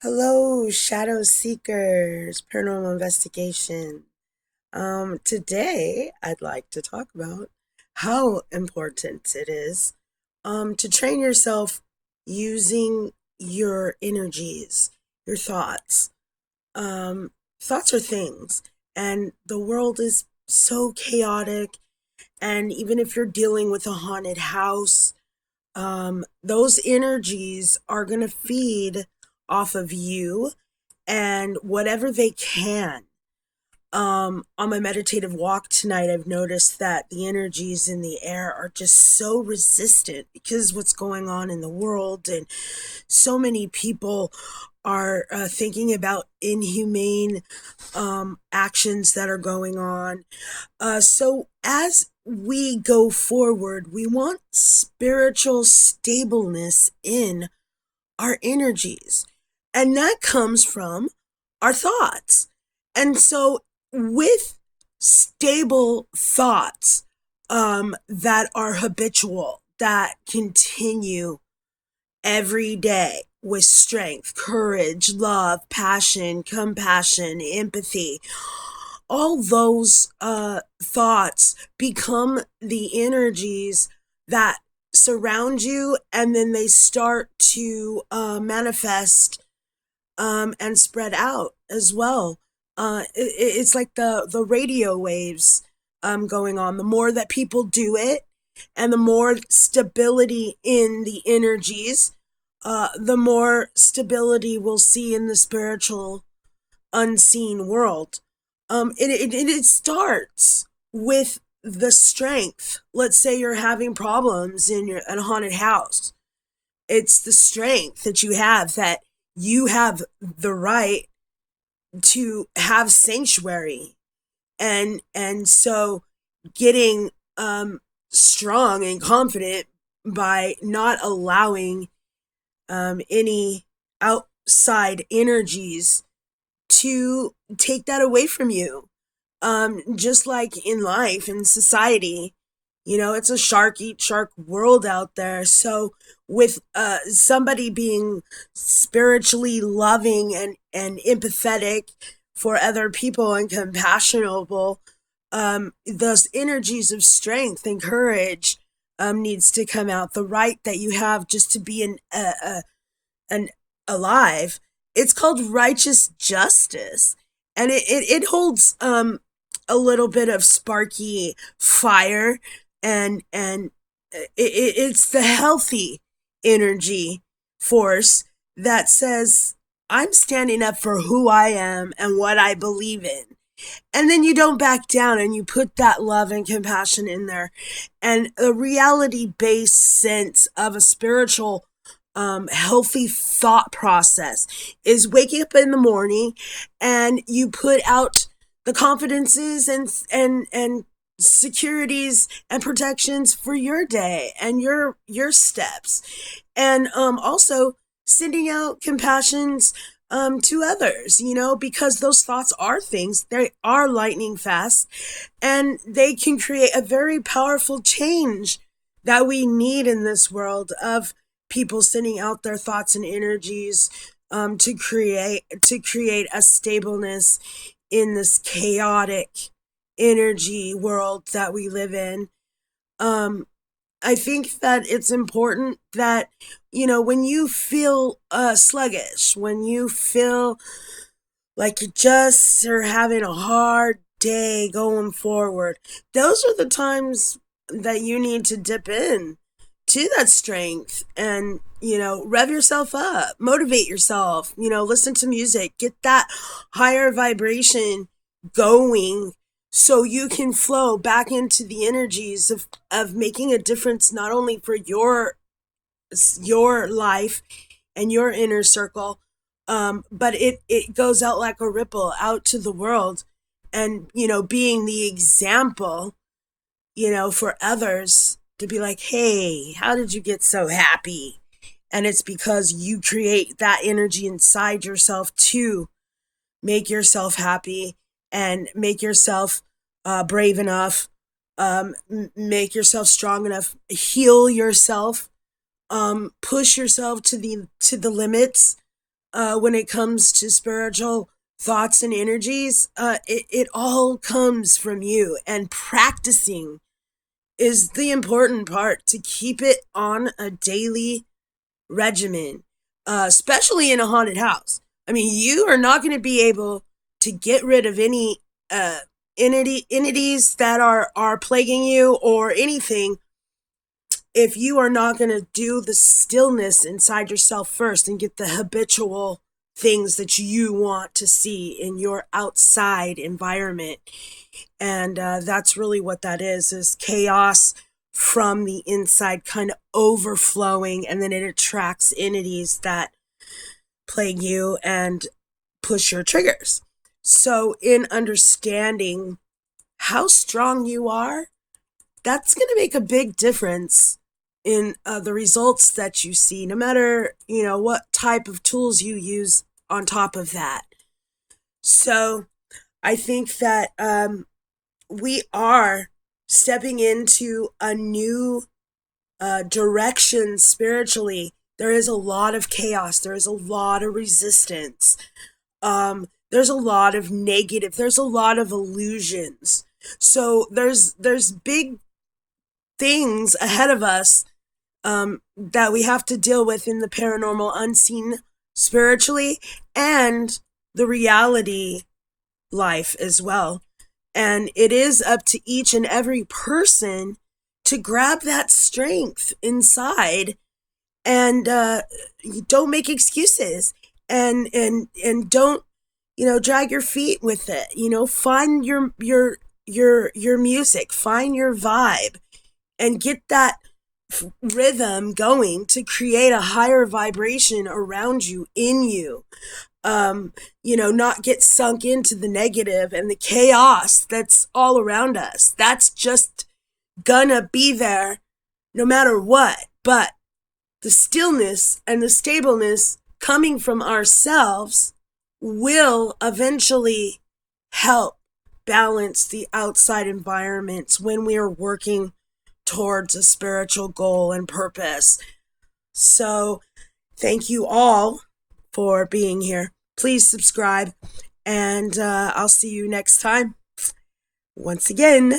Hello, Shadow Seekers, Paranormal Investigation. Today I'd like to talk about how important it is to train yourself using your energies, your thoughts. Thoughts are things, and the world is so chaotic. And even if you're dealing with a haunted house, those energies are going to feed off of you and whatever they can. On my meditative walk tonight, I've noticed that the energies in the air are just so resistant because what's going on in the world, and so many people are thinking about inhumane actions that are going on. So as we go forward, we want spiritual stableness in our energies. And that comes from our thoughts. And so, with stable thoughts that are habitual, that continue every day with strength, courage, love, passion, compassion, empathy, all those thoughts become the energies that surround you, and then they start to manifest and spread out as well. It's like the radio waves going on. The more that people do it, and the more stability in the energies, the more stability we'll see in the spiritual unseen world. It starts with the strength. Let's say you're having problems in a haunted house. It's the strength that you have the right to have sanctuary, and so getting strong and confident by not allowing any outside energies to take that away from you. Just like in life, in society, it's a shark eat shark world out there. So with somebody being spiritually loving and empathetic for other people and compassionable, those energies of strength and courage needs to come out. The right that you have just to be an alive. It's called righteous justice, and it holds a little bit of sparky fire, and it's the healthy energy force that says, I'm standing up for who I am and what I believe in. And then you don't back down, and you put that love and compassion in there, and a reality based sense of a spiritual healthy thought process is waking up in the morning, and you put out the confidences and securities and protections for your day and your steps, and also sending out compassions to others, because those thoughts are things, they are lightning fast, and they can create a very powerful change that we need in this world of people sending out their thoughts and energies to create a stableness in this chaotic energy world that we live in. Um, I think that it's important that, when you feel sluggish, when you feel like you just are having a hard day going forward, those are the times that you need to dip in to that strength and, rev yourself up, motivate yourself, listen to music, get that higher vibration going so you can flow back into the energies of making a difference, not only for your life and your inner circle, but it goes out like a ripple out to the world, and being the example, for others to be like, hey, how did you get so happy? And it's because you create that energy inside yourself to make yourself happy and make yourself brave enough, make yourself strong enough, heal yourself, push yourself to the limits, when it comes to spiritual thoughts and energies, it all comes from you. And practicing is the important part to keep it on a daily regimen, especially in a haunted house. I mean, you are not going to be able to get rid of any entities that are plaguing you or anything if you are not going to do the stillness inside yourself first and get the habitual things that you want to see in your outside environment. And that's really what that is chaos from the inside kind of overflowing, and then it attracts entities that plague you and push your triggers. So in understanding how strong you are, that's going to make a big difference in the results that you see, no matter, what type of tools you use on top of that. So I think that we are stepping into a new direction spiritually. There is a lot of chaos. There is a lot of resistance. There's a lot of negative. There's a lot of illusions. So there's big things ahead of us that we have to deal with in the paranormal, unseen, spiritually, and the reality life as well. And it is up to each and every person to grab that strength inside and don't make excuses and don't drag your feet with it. Find your music, find your vibe, and get that rhythm going to create a higher vibration around you, in you. Not get sunk into the negative and the chaos that's all around us. That's just gonna be there no matter what. But the stillness and the stableness coming from ourselves will eventually help balance the outside environments when we are working towards a spiritual goal and purpose. So thank you all for being here. Please subscribe, and I'll see you next time. Once again,